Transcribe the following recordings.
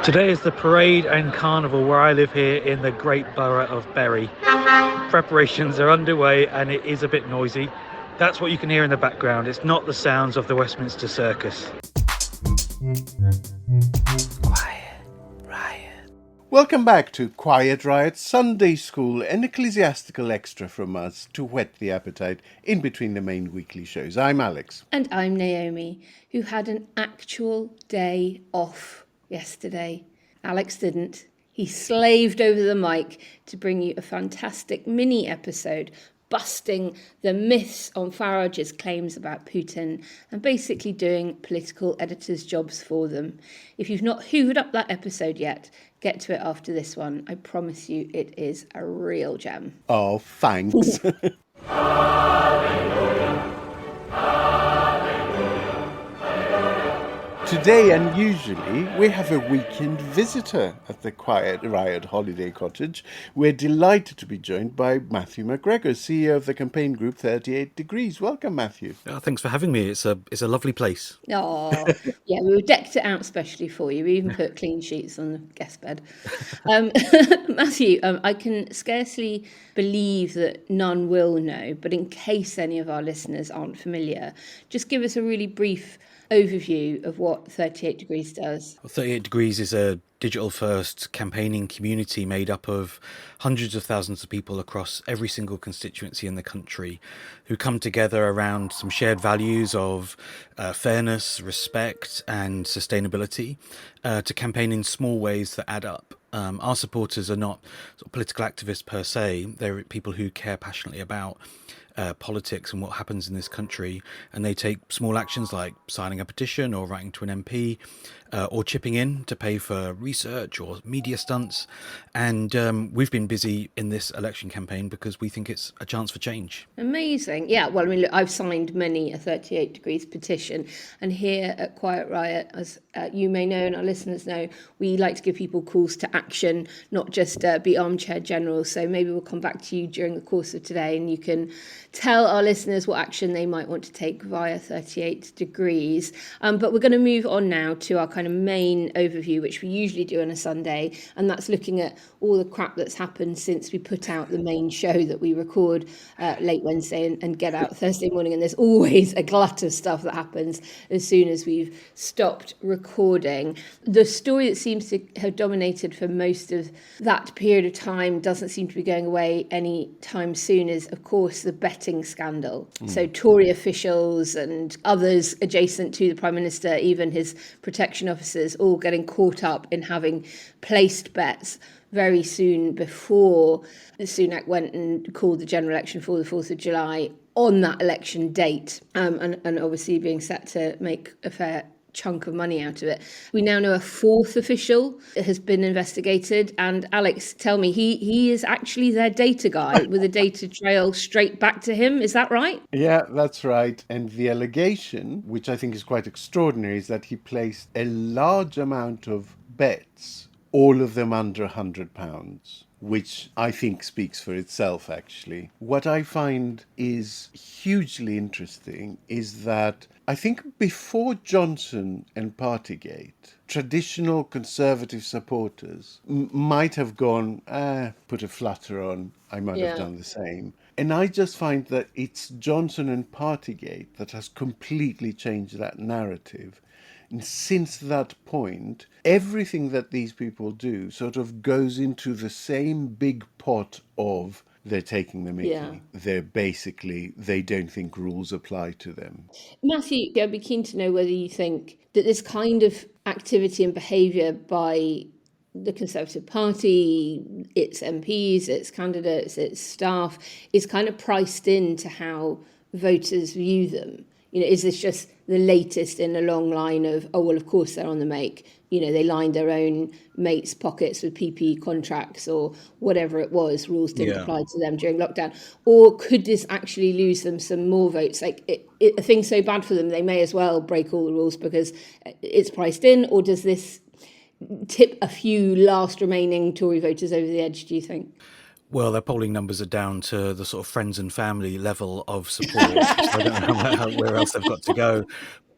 Today is the parade and carnival where I live here in the great borough of Bury. Preparations are underway and it is a bit noisy. That's what you can hear in the background. It's not the sounds of the Westminster Circus. Quiet Riot. Welcome back to Quiet Riot Sunday School, an ecclesiastical extra from us to whet the appetite in between the main weekly shows. I'm Alex. And I'm Naomi, who had an actual day off yesterday. Alex didn't. He slaved over the mic to bring you a fantastic mini episode busting the myths on Farage's claims about Putin and basically doing political editors' jobs for them. If you've not hoovered up that episode yet, get to it after this one. I promise you it is a real gem. Oh, thanks. Today, unusually, we have a weekend visitor at the Quiet Riot Holiday Cottage. We're delighted to be joined by Matthew McGregor, CEO of the campaign group 38 Degrees. Welcome, Matthew. Thanks for having me. It's a lovely place. Oh, yeah, we decked it out specially for you. We even put clean sheets on the guest bed. Matthew, I can scarcely believe that none will know, but in case any of our listeners aren't familiar, just give us a really brief overview of what 38 Degrees does. Well, 38 Degrees is a digital-first campaigning community made up of hundreds of thousands of people across every single constituency in the country who come together around some shared values of fairness, respect and sustainability to campaign in small ways that add up. Our supporters are not sort of political activists per se. They're people who care passionately about politics and what happens in this country, and they take small actions like signing a petition or writing to an MP or chipping in to pay for research or media stunts. And we've been busy in this election campaign because we think it's a chance for change. Amazing. Yeah, well, I mean, look, I've signed many a 38 Degrees petition, and here at Quiet Riot, as you may know and our listeners know, we like to give people calls to action, not just be armchair generals. So maybe we'll come back to you during the course of today and you can tell our listeners what action they might want to take via 38 Degrees. But we're going to move on now to our kind of main overview, which we usually do on a Sunday, and that's looking at all the crap that's happened since we put out the main show that we record late Wednesday and get out Thursday morning. And there's always a glut of stuff that happens as soon as we've stopped recording. The story that seems to have dominated for most of that period of time doesn't seem to be going away any time soon is, of course, the betting scandal. So Tory officials and others adjacent to the Prime Minister, even his protection officers, all getting caught up in having placed bets very soon before Sunak went and called the general election for the 4th of July on that election date, and obviously being set to make a fair chunk of money out of it. We now know a fourth official has been investigated, and Alex, tell me, he is actually their data guy with a data trail straight back to him. Is that right? Yeah, that's right. And the allegation, which I think is quite extraordinary, is that he placed a large amount of bets, all of them under £100, which I think speaks for itself, actually. What I find is hugely interesting is that I think before Johnson and Partygate, traditional Conservative supporters might have gone, put a flutter on, I might have done the same. And I just find that it's Johnson and Partygate that has completely changed that narrative. And since that point, everything that these people do sort of goes into the same big pot of they're taking the mickey. Yeah. They don't think rules apply to them. Matthew, I'd be keen to know whether you think that this kind of activity and behaviour by the Conservative Party, its MPs, its candidates, its staff, is kind of priced into how voters view them. You know, is this just the latest in a long line of, oh, well, of course they're on the make. You know, they lined their own mates' pockets with PPE contracts or whatever it was. Rules didn't apply to them during lockdown. Or could this actually lose them some more votes? Like, a thing's so bad for them, they may as well break all the rules because it's priced in? Or does this tip a few last remaining Tory voters over the edge, do you think? Well, their polling numbers are down to the sort of friends and family level of support. So I don't know where else they've got to go.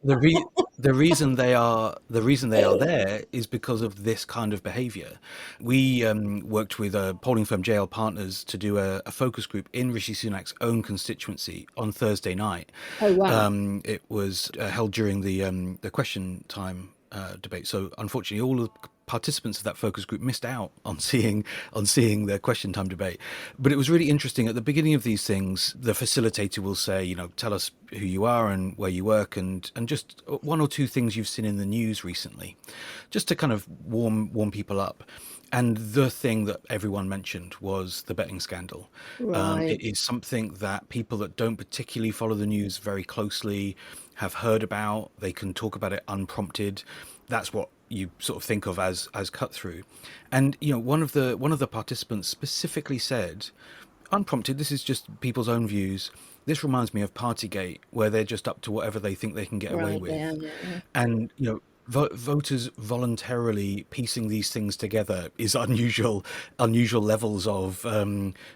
The reason they are there is because of this kind of behaviour. We worked with a polling firm, JL Partners, to do a focus group in Rishi Sunak's own constituency on Thursday night. Oh, wow. It was held during the question time debate. So unfortunately, all of the participants of that focus group missed out on seeing the question time debate. But it was really interesting. At the beginning of these things, the facilitator will say, tell us who you are and where you work, and just one or two things you've seen in the news recently, just to kind of warm people up. And the thing that everyone mentioned was the betting scandal. Right. It is something that people that don't particularly follow the news very closely have heard about. They can talk about it unprompted. That's what you sort of think of as cut through. And one of the participants specifically said, unprompted, this is just people's own views, this reminds me of Partygate, where they're just up to whatever they think they can get away Right. with. Yeah. And voters voluntarily piecing these things together is unusual levels of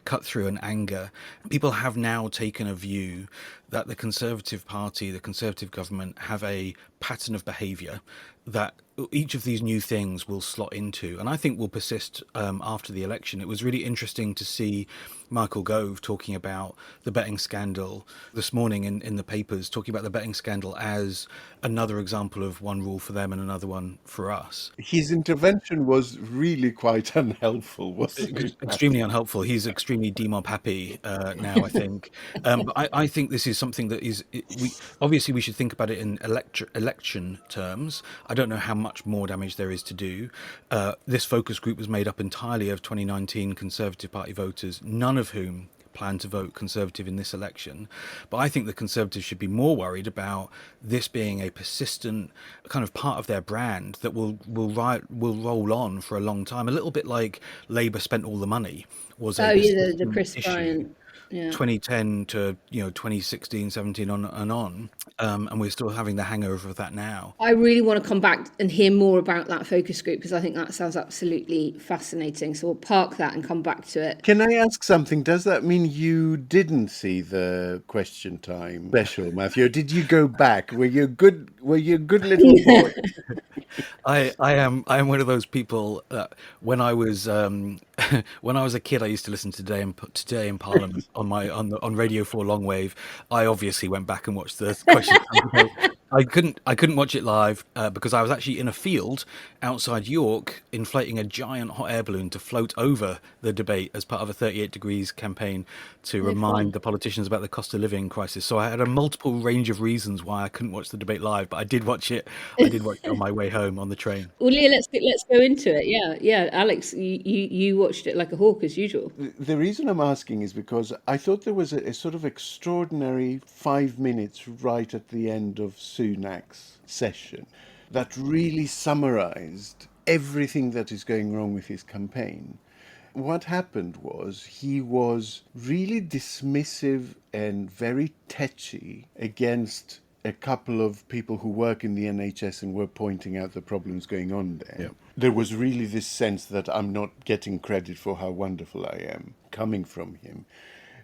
cut through and anger. People have now taken a view that the Conservative Party, the Conservative government, have a pattern of behaviour that each of these new things will slot into, and I think will persist after the election. It was really interesting to see Michael Gove talking about the betting scandal this morning in the papers, talking about the betting scandal as another example of one rule for them and another one for us. His intervention was really quite unhelpful, wasn't it? Extremely unhelpful. He's extremely demob happy now, I think. But I think this is something that is, we should think about it in election terms. I don't know how much more damage there is to do. This focus group was made up entirely of 2019 Conservative Party voters, none of whom plan to vote Conservative in this election. But I think the Conservatives should be more worried about this being a persistent kind of part of their brand that will roll on for a long time. A little bit like Labour spent all the money was a the Chris issue. Bryant. Yeah. 2010 to 2016, 17 on and on, and we're still having the hangover of that now. I really want to come back and hear more about that focus group because I think that sounds absolutely fascinating. So we'll park that and come back to it. Can I ask something? Does that mean you didn't see the question time special, Matthew? Did you go back? Were you a good little boy? I am one of those people that when I was a kid, I used to listen to Today in Parliament on Radio 4 Longwave. I obviously went back and watched the question. I couldn't watch it live because I was actually in a field outside York inflating a giant hot air balloon to float over the debate as part of a 38 Degrees campaign to remind the politicians about the cost of living crisis. So I had a multiple range of reasons why I couldn't watch the debate live, but I did watch it. I did watch it on my way home on the train. Well, Leah, let's go into it. Yeah. Alex, you watched it like a hawk as usual. The reason I'm asking is because I thought there was a sort of extraordinary 5 minutes right at the end of Sunak's session that really summarized everything that is going wrong with his campaign. What happened was he was really dismissive and very tetchy against a couple of people who work in the NHS and were pointing out the problems going on there. Yep. There was really this sense that I'm not getting credit for how wonderful I am coming from him.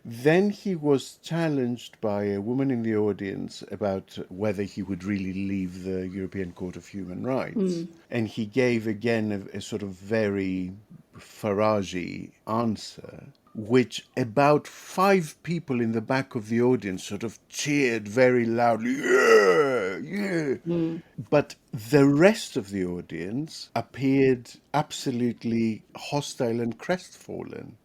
Then he was challenged by a woman in the audience about whether he would really leave the European Court of Human Rights. And he gave again a sort of very Farage answer, which about 5 people in the back of the audience sort of cheered very loudly, yeah. But the rest of the audience appeared absolutely hostile and crestfallen.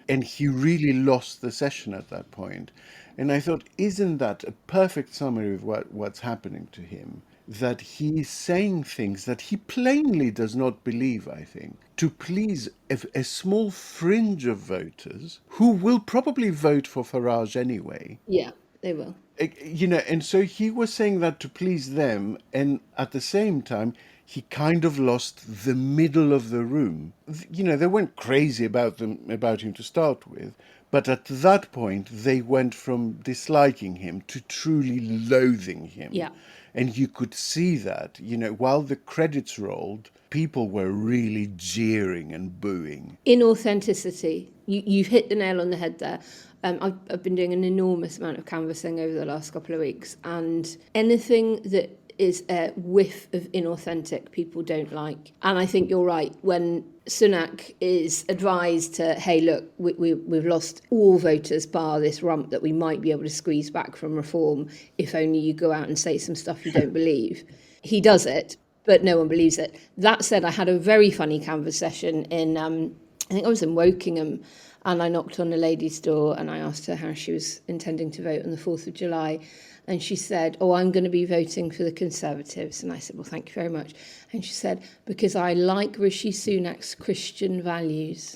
And he really lost the session at that point. And I thought, isn't that a perfect summary of what's happening to him? That he's saying things that he plainly does not believe, I think, to please a small fringe of voters who will probably vote for Farage anyway. Yeah, they will. And so he was saying that to please them, and at the same time, he kind of lost the middle of the room. They weren't crazy about him to start with, but at that point, they went from disliking him to truly loathing him. Yeah. And you could see that, while the credits rolled, people were really jeering and booing. Inauthenticity. You've hit the nail on the head there. I've been doing an enormous amount of canvassing over the last couple of weeks, and anything that is a whiff of inauthentic, people don't like. And I think you're right. When Sunak is advised to, hey, look, we've lost all voters bar this rump that we might be able to squeeze back from reform if only you go out and say some stuff you don't believe. He does it, but no one believes it. That said, I had a very funny canvass session in, I think I was in Wokingham, and I knocked on a lady's door and I asked her how she was intending to vote on the 4th of July. And she said, I'm going to be voting for the Conservatives. And I said, well, thank you very much. And she said, because I like Rishi Sunak's Christian values.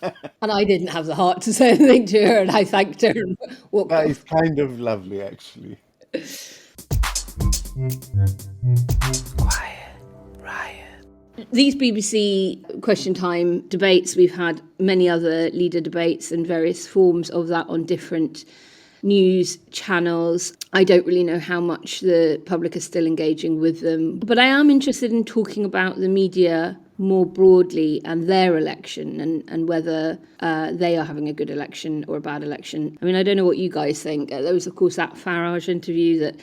And I didn't have the heart to say anything to her, and I thanked her and walked off. That is kind of lovely, actually. Quiet Riot. These BBC Question Time debates, we've had many other leader debates and various forms of that on different news channels. I don't really know how much the public is still engaging with them, but I am interested in talking about the media more broadly and their election and whether they are having a good election or a bad election. I mean, I don't know what you guys think. There was, of course, that Farage interview that,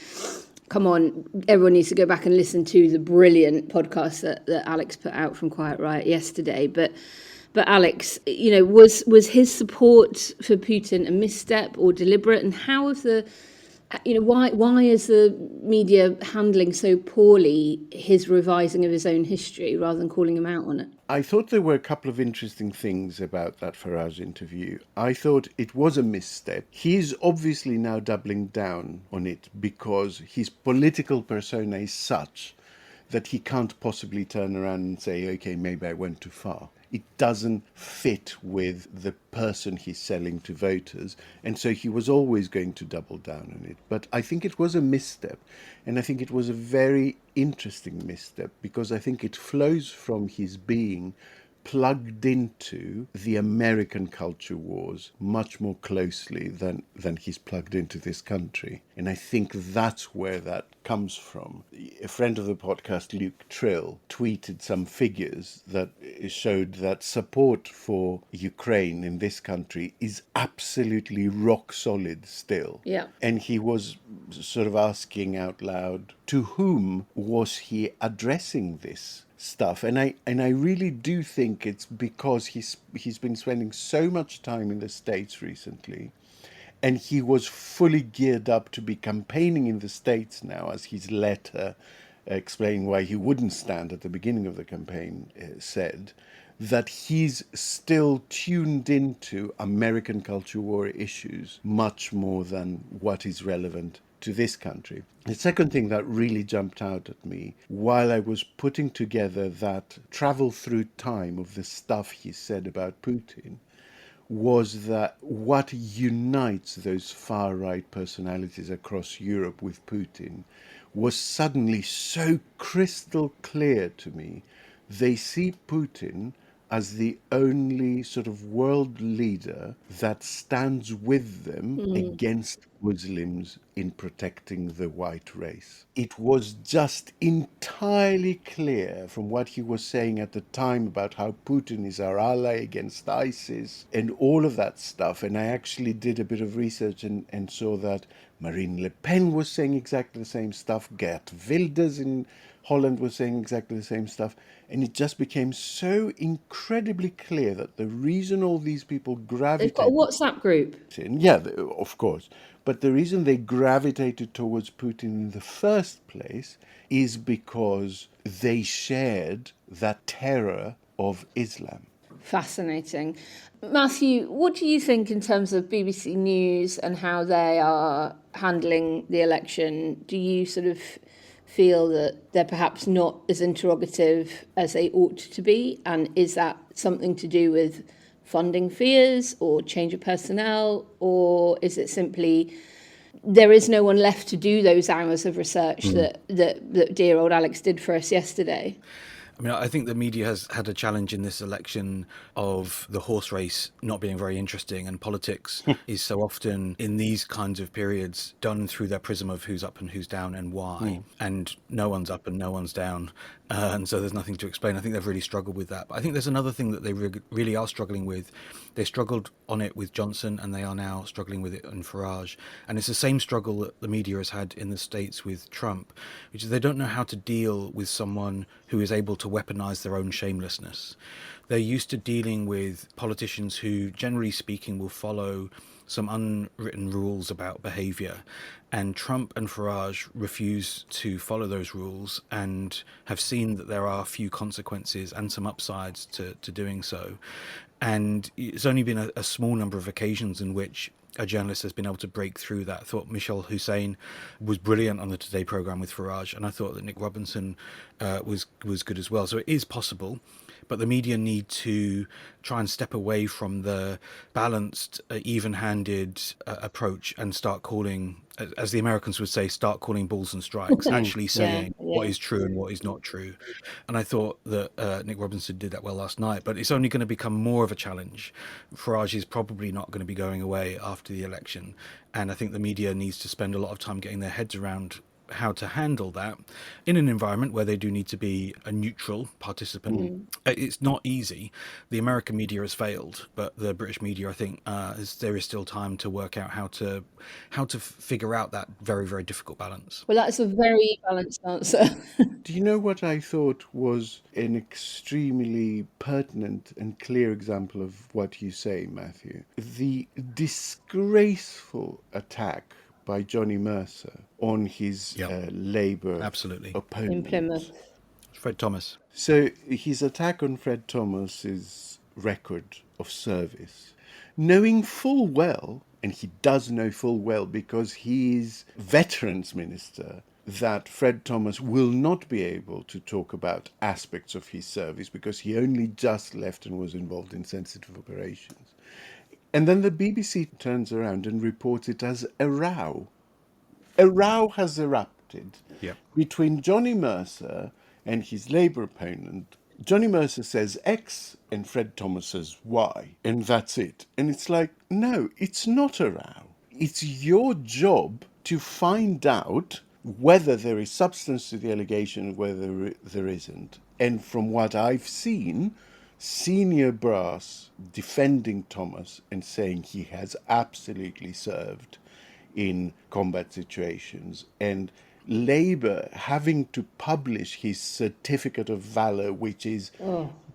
come on, everyone needs to go back and listen to the brilliant podcast that Alex put out from Quiet Riot yesterday. But Alex, was his support for Putin a misstep or deliberate? And how have why is the media handling so poorly his revising of his own history rather than calling him out on it? I thought there were a couple of interesting things about that Farage interview. I thought it was a misstep. He's obviously now doubling down on it because his political persona is such that he can't possibly turn around and say, okay, maybe I went too far. It doesn't fit with the person he's selling to voters. And so he was always going to double down on it. But I think it was a misstep. And I think it was a very interesting misstep because I think it flows from his being plugged into the American culture wars much more closely than he's plugged into this country. And I think that's where that comes from. A friend of the podcast, Luke Trill, tweeted some figures that showed that support for Ukraine in this country is absolutely rock solid still. Yeah. And he was sort of asking out loud, to whom was he addressing this stuff? And I really do think it's because he's been spending so much time in the States recently, and he was fully geared up to be campaigning in the States now, as his letter explaining why he wouldn't stand at the beginning of the campaign said, that he's still tuned into American culture war issues much more than what is relevant to this country. The second thing that really jumped out at me while I was putting together that travel through time of the stuff he said about Putin was that what unites those far-right personalities across Europe with Putin was suddenly so crystal clear to me. They see Putin as the only sort of world leader that stands with them against Muslims in protecting the white race. It was just entirely clear from what he was saying at the time about how Putin is our ally against ISIS and all of that stuff. And I actually did a bit of research and saw that Marine Le Pen was saying exactly the same stuff. Geert Wilders in Holland was saying exactly the same stuff. And it just became so incredibly clear that the reason all these people gravitated... They've got a WhatsApp group. Yeah, of course. But the reason they gravitated towards Putin in the first place is because they shared that terror of Islam. Fascinating. Matthew, what do you think in terms of BBC News and how they are handling the election? Do you sort of feel that they're perhaps not as interrogative as they ought to be? And is that something to do with funding fears or change of personnel? Or is it simply there is no one left to do those hours of research that dear old Alex did for us yesterday? I mean, I think the media has had a challenge in this election of the horse race not being very interesting, and politics is so often in these kinds of periods done through their prism of who's up and who's down and why, and no one's up and no one's down, and so there's nothing to explain. I think they've really struggled with that. But I think there's another thing that they really are struggling with. They struggled on it with Johnson, and they are now struggling with it in Farage, and it's the same struggle that the media has had in the States with Trump, which is they don't know how to deal with someone who is able to weaponize their own shamelessness. They're used to dealing with politicians who, generally speaking, will follow some unwritten rules about behavior. And Trump and Farage refuse to follow those rules and have seen that there are few consequences and some upsides to doing so. And it's only been a small number of occasions in which a journalist has been able to break through that. I thought Michelle Hussein was brilliant on the Today programme with Farage, and I thought that Nick Robinson was good as well. So it is possible, but the media need to try and step away from the balanced, even-handed approach and start calling, as the Americans would say, start calling balls and strikes, actually saying what is true and what is not true. And I thought that Nick Robinson did that well last night, but it's only going to become more of a challenge. Farage is probably not going to be going away after the election, and I think the media needs to spend a lot of time getting their heads around how to handle that in an environment where they do need to be a neutral participant. It's not easy. The American media has failed, but the British media, I think, there is still time to work out how to figure out that very, very difficult balance. Well, that's a very balanced answer. Do you know what I thought was an extremely pertinent and clear example of what you say, Matthew? The disgraceful attack by Johnny Mercer on his Labour opponent. In Plymouth. Fred Thomas. So his attack on Fred Thomas's record of service, knowing full well, and he does know full well because he is Veterans Minister, that Fred Thomas will not be able to talk about aspects of his service because he only just left and was involved in sensitive operations. And then the BBC turns around and reports it as a row. A row has erupted between Johnny Mercer and his Labour opponent. Johnny Mercer says X and Fred Thomas says Y, and that's it. And it's like, no, it's not a row. It's your job to find out whether there is substance to the allegation, whether there isn't. And from what I've seen, senior brass defending Thomas and saying he has absolutely served in combat situations, and Labour having to publish his certificate of valour, which is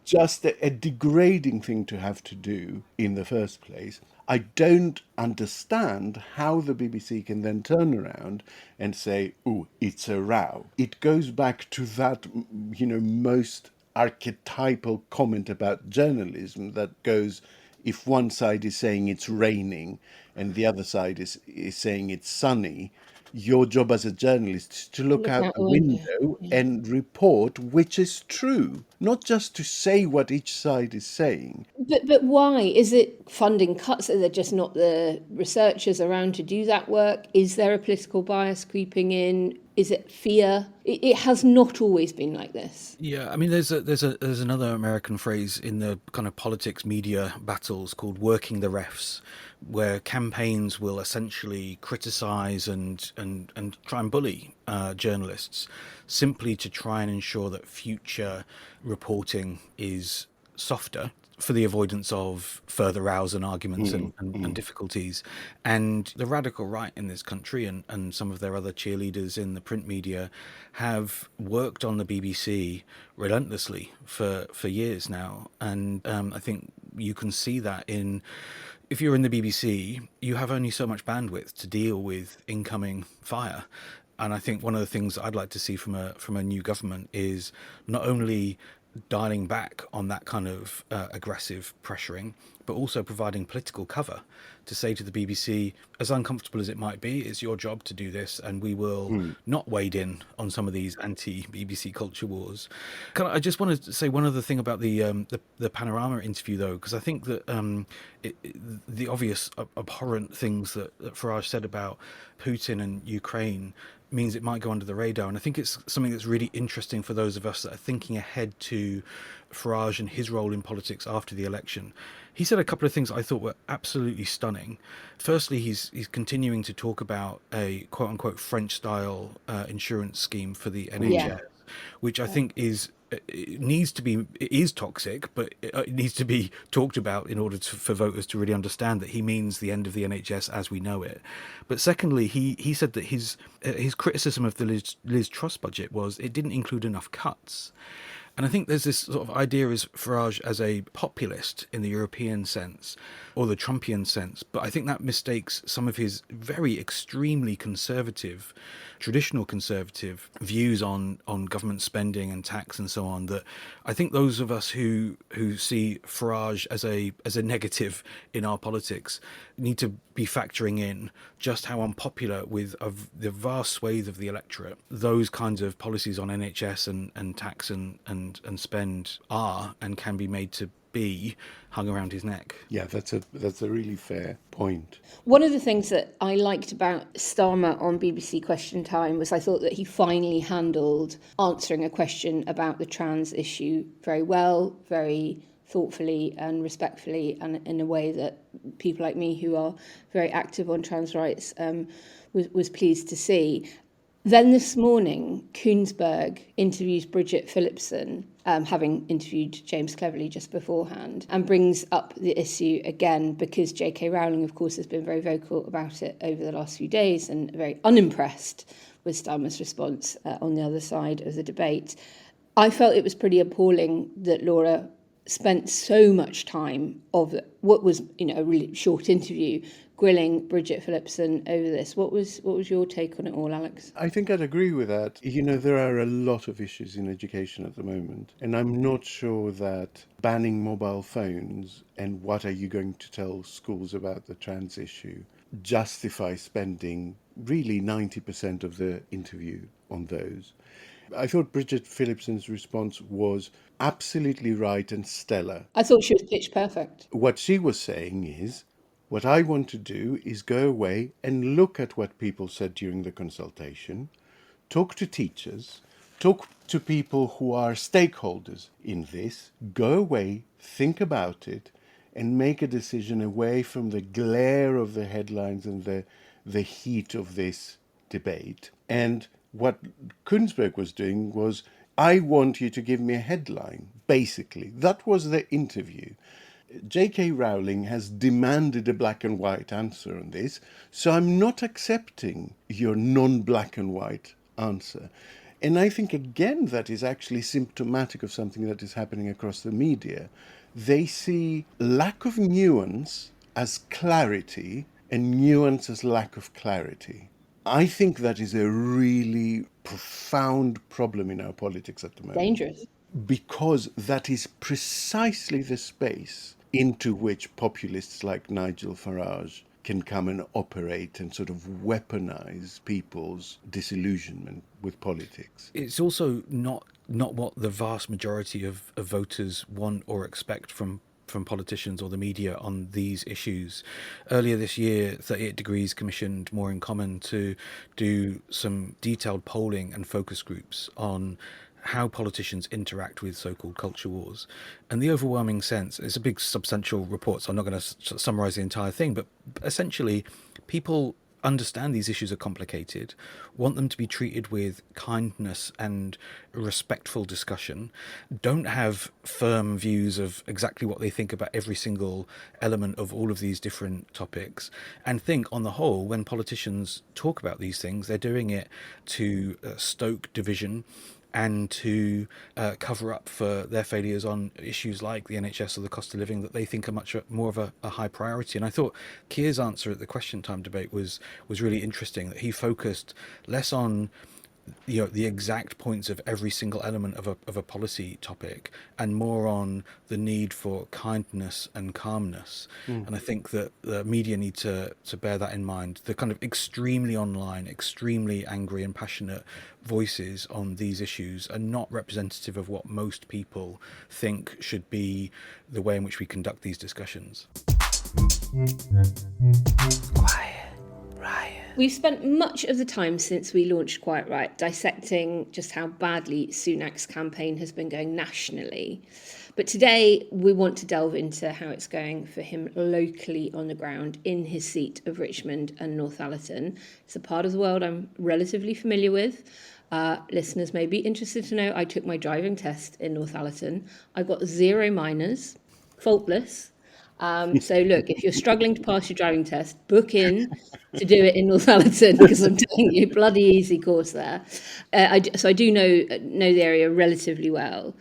just a degrading thing to have to do in the first place. I don't understand how the BBC can then turn around and say, oh, it's a row. It goes back to that, most archetypal comment about journalism that goes, if one side is saying it's raining and the other side is saying it's sunny, your job as a journalist is to look out the window and report which is true, not just to say what each side is saying. But why? Is it funding cuts? Are there just not the researchers around to do that work? Is there a political bias creeping in? Is it fear? It has not always been like this. Yeah, I mean, there's another American phrase in the kind of politics media battles called working the refs, where campaigns will essentially criticize and try and bully journalists simply to try and ensure that future reporting is softer for the avoidance of further rows and arguments and difficulties. And the radical right in this country and some of their other cheerleaders in the print media have worked on the BBC relentlessly for years now. And I think you can see that if you're in the BBC, you have only so much bandwidth to deal with incoming fire. And I think one of the things I'd like to see from a new government is not only dialing back on that kind of aggressive pressuring, but also providing political cover to say to the BBC, as uncomfortable as it might be, it's your job to do this, and we will not wade in on some of these anti-BBC culture wars. I just wanted to say one other thing about the Panorama interview, though, because I think that the obvious abhorrent things that Farage said about Putin and Ukraine means it might go under the radar. And I think it's something that's really interesting for those of us that are thinking ahead to Farage and his role in politics after the election. He said a couple of things I thought were absolutely stunning. Firstly, he's continuing to talk about a quote-unquote French-style insurance scheme for the NHS, which I think is toxic, but it needs to be talked about in order for voters to really understand that he means the end of the NHS as we know it. But secondly, he said that his criticism of the Liz Truss budget was it didn't include enough cuts. And I think there's this sort of idea as Farage as a populist in the European sense or the Trumpian sense, but I think that mistakes some of his very extremely conservative, traditional conservative views on government spending and tax and so on, that I think those of us who see Farage as a negative in our politics need to be factoring in just how unpopular with the vast swathe of the electorate those kinds of policies on NHS and tax and spend are and can be made to be hung around his neck. Yeah, that's a really fair point. One of the things that I liked about Starmer on BBC Question Time was I thought that he finally handled answering a question about the trans issue very well, very thoughtfully and respectfully, and in a way that people like me who are very active on trans rights was pleased to see. Then this morning, Kuenssberg interviews Bridget Phillipson, having interviewed James Cleverly just beforehand, and brings up the issue again because J.K. Rowling, of course, has been very vocal about it over the last few days and very unimpressed with Starmer's response on the other side of the debate. I felt it was pretty appalling that Laura spent so much time of what was, a really short interview grilling Bridget Phillipson over this. What was your take on it all, Alex? I think I'd agree with that. There are a lot of issues in education at the moment, and I'm not sure that banning mobile phones and what are you going to tell schools about the trans issue justify spending really 90% of the interview on those. I thought Bridget Phillipson's response was absolutely right and stellar. I thought she was pitch perfect. What she was saying is, what I want to do is go away and look at what people said during the consultation, talk to teachers, talk to people who are stakeholders in this, go away, think about it, and make a decision away from the glare of the headlines and the heat of this debate. And what Kuenssberg was doing was, I want you to give me a headline, basically. That was the interview. J.K. Rowling has demanded a black and white answer on this, so I'm not accepting your non-black and white answer. And I think, again, that is actually symptomatic of something that is happening across the media. They see lack of nuance as clarity and nuance as lack of clarity. I think that is a really profound problem in our politics at the moment. Dangerous. Because that is precisely the space into which populists like Nigel Farage can come and operate and sort of weaponize people's disillusionment with politics. It's also not what the vast majority of voters want or expect from politicians or the media on these issues. Earlier this year, 38 Degrees commissioned More in Common to do some detailed polling and focus groups on how politicians interact with so-called culture wars. And the overwhelming sense, it's a big substantial report, so I'm not going to summarize the entire thing, but essentially people understand these issues are complicated, want them to be treated with kindness and respectful discussion, don't have firm views of exactly what they think about every single element of all of these different topics, and think on the whole, when politicians talk about these things, they're doing it to stoke division and to cover up for their failures on issues like the NHS or the cost of living that they think are much more of a high priority. And I thought Keir's answer at the Question Time debate was really interesting, that he focused less on the exact points of every single element of a policy topic and more on the need for kindness and calmness. And I think that the media need to bear that in mind. The kind of extremely online, extremely angry and passionate voices on these issues are not representative of what most people think should be the way in which we conduct these discussions. Quiet Riot. We've spent much of the time since we launched Quiet Riot dissecting just how badly Sunak's campaign has been going nationally. But today we want to delve into how it's going for him locally on the ground in his seat of Richmond and Northallerton. It's a part of the world I'm relatively familiar with. Listeners may be interested to know I took my driving test in Northallerton. I got 0 minors, faultless. So look, if you're struggling to pass your driving test, book in to do it in Northallerton, because I'm telling you, bloody easy course there. So I do know the area relatively well.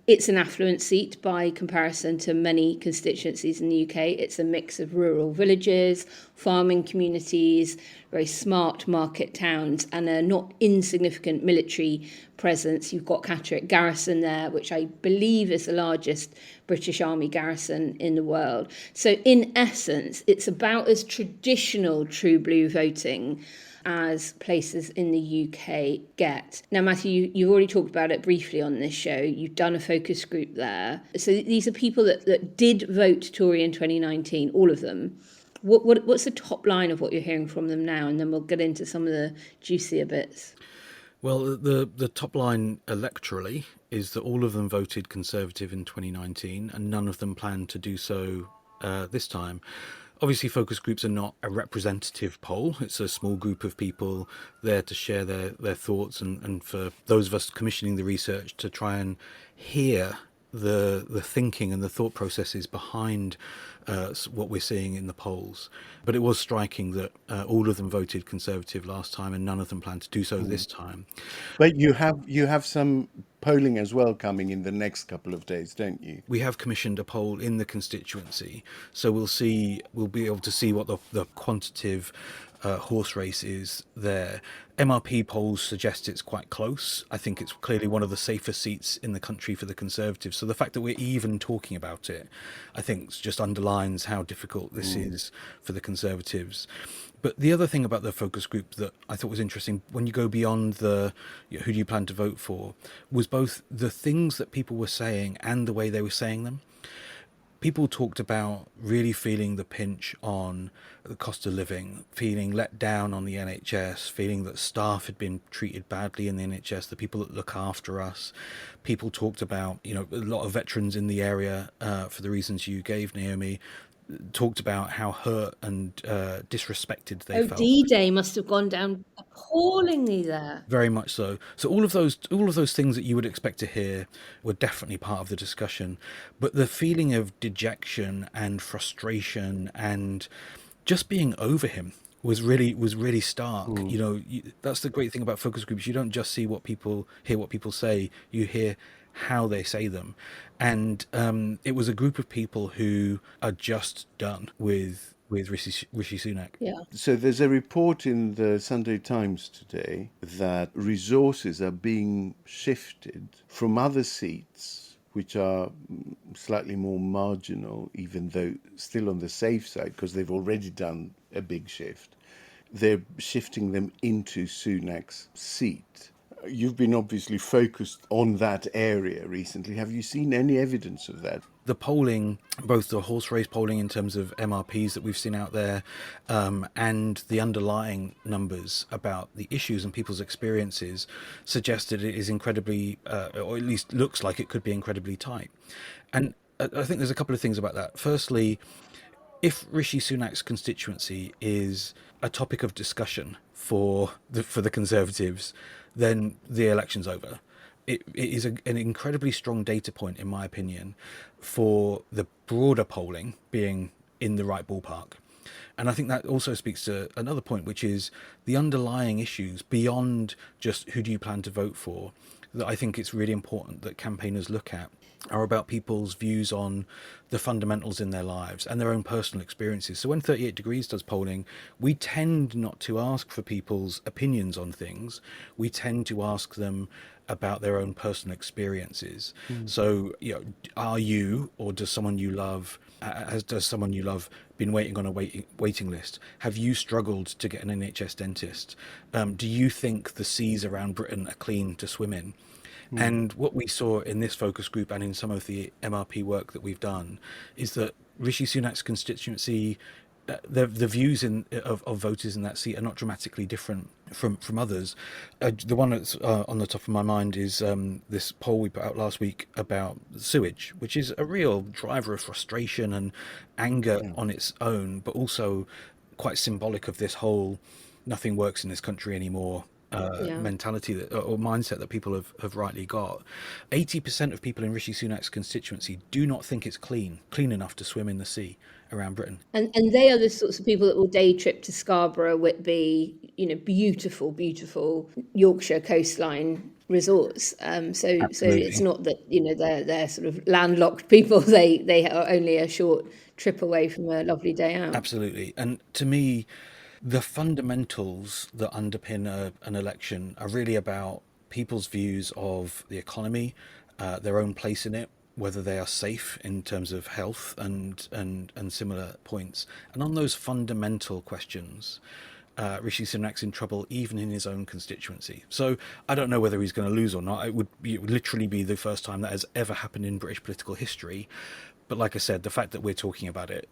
It's an affluent seat by comparison to many constituencies in the UK. It's a mix of rural villages, farming communities, very smart market towns, and a not insignificant military presence. You've got Catterick Garrison there, which I believe is the largest British Army garrison in the world. So in essence, it's about as traditional true blue voting as places in the UK get. Now, Matthew, you've already talked about it briefly on this show. You've done a focus group there. So these are people that did vote Tory in 2019, all of them. What's the top line of what you're hearing from them now? And then we'll get into some of the juicier bits. Well, the top line electorally is that all of them voted Conservative in 2019 and none of them plan to do so this time. Obviously, focus groups are not a representative poll. It's a small group of people there to share their thoughts and for those of us commissioning the research to try and hear the thinking and the thought processes behind what we're seeing in the polls. But it was striking that all of them voted Conservative last time and none of them plan to do so this time. But you have some polling as well coming in the next couple of days, don't you? We have commissioned a poll in the constituency, so we'll be able to see what the quantitative horse race is there. MRP polls suggest it's quite close. I think it's clearly one of the safer seats in the country for the Conservatives. So the fact that we're even talking about it, I think just underlines how difficult this is for the Conservatives. But the other thing about the focus group that I thought was interesting, when you go beyond the who do you plan to vote for, was both the things that people were saying and the way they were saying them. People talked about really feeling the pinch on the cost of living, feeling let down on the NHS, feeling that staff had been treated badly in the NHS, the people that look after us. People talked about, a lot of veterans in the area, for the reasons you gave, Naomi, talked about how hurt and disrespected they felt. D-Day must have gone down appallingly there. Very much so. So all of those things that you would expect to hear were definitely part of the discussion. But the feeling of dejection and frustration and just being over him was really stark. That's the great thing about focus groups. You don't just hear what people say, you hear how they say them. And it was a group of people who are just done with Rishi Sunak. Yeah. So there's a report in the Sunday Times today that resources are being shifted from other seats, which are slightly more marginal, even though still on the safe side, because they've already done a big shift. They're shifting them into Sunak's seat. You've been obviously focused on that area recently. Have you seen any evidence of that? The polling, both the horse race polling in terms of MRPs that we've seen out there, and the underlying numbers about the issues and people's experiences, suggested it is incredibly, or at least looks like it could be incredibly tight. And I think there's a couple of things about that. Firstly, if Rishi Sunak's constituency is a topic of discussion for the Conservatives, then the election's over. It is an incredibly strong data point, in my opinion, for the broader polling being in the right ballpark. And I think that also speaks to another point, which is the underlying issues beyond just who do you plan to vote for, that I think it's really important that campaigners look at, are about people's views on the fundamentals in their lives and their own personal experiences. So when 38 Degrees does polling, we tend not to ask for people's opinions on things. We tend to ask them about their own personal experiences. So, are you, or does someone you love been waiting on a waiting list? Have you struggled to get an NHS dentist? Do you think the seas around Britain are clean to swim in? And what we saw in this focus group and in some of the MRP work that we've done is that Rishi Sunak's constituency the views of voters in that seat are not dramatically different from others. The one that's on the top of my mind is this poll we put out last week about sewage, which is a real driver of frustration and anger on its own, but also quite symbolic of this whole nothing works in this country anymore Yeah. mentality or mindset that people have rightly got. 80% of people in Rishi Sunak's constituency do not think it's clean enough to swim in the sea around Britain. And they are the sorts of people that will day trip to Scarborough, Whitby, beautiful, beautiful Yorkshire coastline resorts. So it's not that they're sort of landlocked people. They are only a short trip away from a lovely day out. Absolutely. And to me, the fundamentals that underpin an election are really about people's views of the economy, their own place in it, whether they are safe in terms of health and similar points. And on those fundamental questions, Rishi Sunak's in trouble even in his own constituency. So I don't know whether he's going to lose or not. It would literally be the first time that has ever happened in British political history. But like I said, the fact that we're talking about it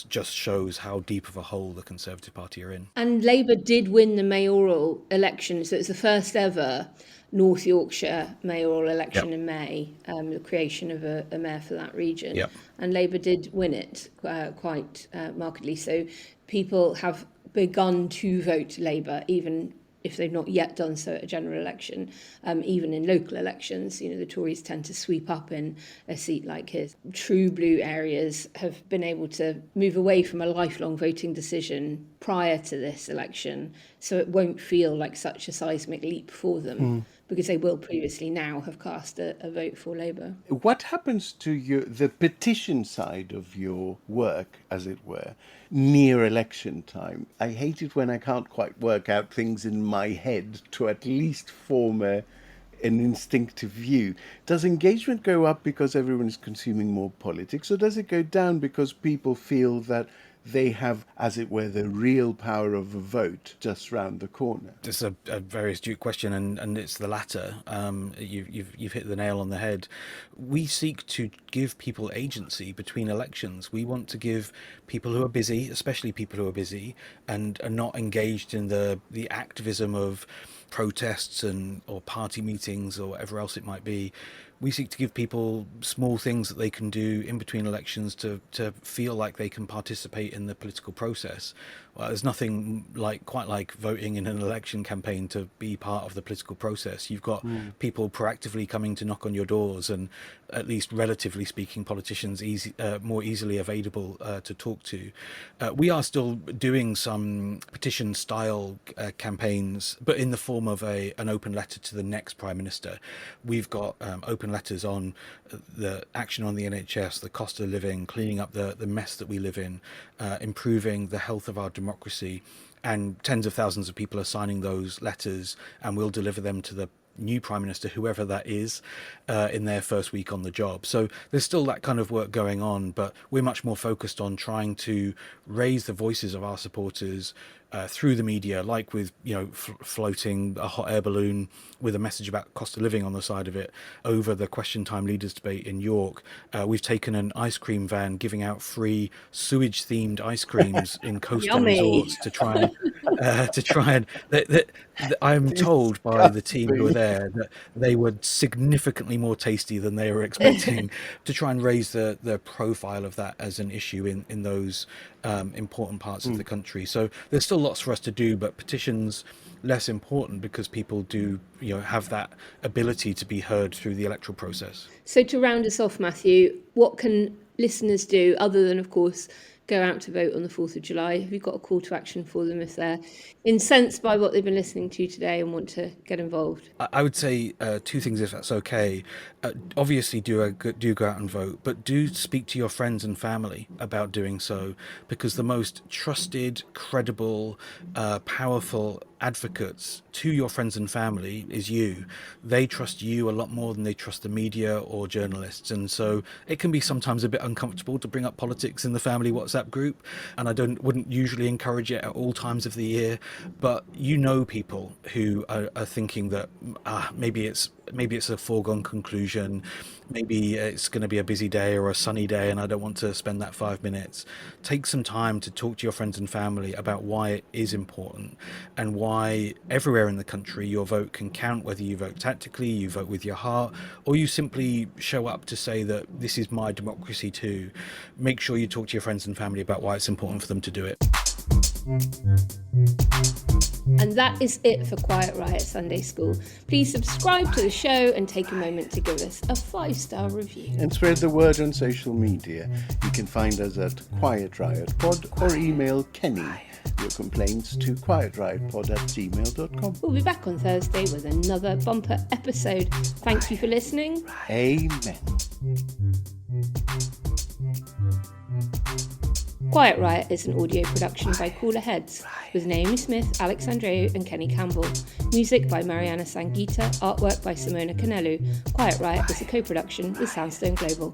just shows how deep of a hole the Conservative Party are in. And Labour did win the mayoral election, so it's the first ever North Yorkshire mayoral election in May, the creation of a mayor for that region. And Labour did win it quite markedly. So people have begun to vote Labour, even if they've not yet done so at a general election. Even in local elections, the Tories tend to sweep up in a seat like his. True blue areas have been able to move away from a lifelong voting decision prior to this election, so it won't feel like such a seismic leap for them, because they will previously now have cast a vote for Labour. What happens to the petition side of your work, as it were, near election time? I hate it when I can't quite work out things in my head to at least form an instinctive view. Does engagement go up because everyone is consuming more politics, or does it go down because people feel that they have, as it were, the real power of a vote just round the corner? It's a very astute question, and it's the latter. You've hit the nail on the head. We seek to give people agency between elections. We want to give people who are busy, especially people who are busy and are not engaged in the activism of protests or party meetings or whatever else it might be. We seek to give people small things that they can do in between elections to feel like they can participate in the political process. Well, there's nothing quite like voting in an election campaign to be part of the political process. You've got people proactively coming to knock on your doors, and at least relatively speaking, politicians more easily available to talk to. We are still doing some petition-style campaigns, but in the form of an open letter to the next Prime Minister. We've got open letters on the action on the NHS, the cost of living, cleaning up the mess that we live in, improving the health of our democracy, and tens of thousands of people are signing those letters, and we'll deliver them to the new Prime Minister, whoever that is, in their first week on the job. So there's still that kind of work going on, but we're much more focused on trying to raise the voices of our supporters through the media, like with floating a hot air balloon with a message about cost of living on the side of it over the Question Time Leaders debate in York. We've taken an ice cream van giving out free sewage themed ice creams in coastal resorts to try and I'm told by the team who were there that they were significantly more tasty than they were expecting, to try and raise the profile of that as an issue in those important parts of the country. So there's still lots for us to do, but petitions less important because people do have that ability to be heard through the electoral process. So to round us off, Matthew, what can listeners do other than, of course, go out to vote on the 4th of July? Have you got a call to action for them if they're incensed by what they've been listening to today and want to get involved? I would say two things, if that's okay. Obviously, do go out and vote, but do speak to your friends and family about doing so, because the most trusted, credible, powerful advocates to your friends and family is you. They trust you a lot more than they trust the media or journalists. And so it can be sometimes a bit uncomfortable to bring up politics in the family WhatsApp group. And I wouldn't usually encourage it at all times of the year. But you know people who are thinking that maybe it's a foregone conclusion. Maybe it's going to be a busy day or a sunny day and I don't want to spend that 5 minutes. Take some time to talk to your friends and family about why it is important and why everywhere in the country your vote can count, whether you vote tactically, you vote with your heart, or you simply show up to say that this is my democracy too. Make sure you talk to your friends and family about why it's important for them to do it. And that is it for Quiet Riot Sunday School. Please subscribe to the show and take a moment to give us a 5-star review. And spread the word on social media. You can find us at Quiet Riot Pod or email Kenny your complaints to quietriotpod@gmail.com. We'll be back on Thursday with another bumper episode. Thank you for listening. Amen. Quiet Riot is an audio production by Cooler Heads, with Naomi Smith, Alex Andreou and Kenny Campbell. Music by Mariana Sangeeta, artwork by Simona Canelu. Quiet Riot is a co-production with Sandstone Global.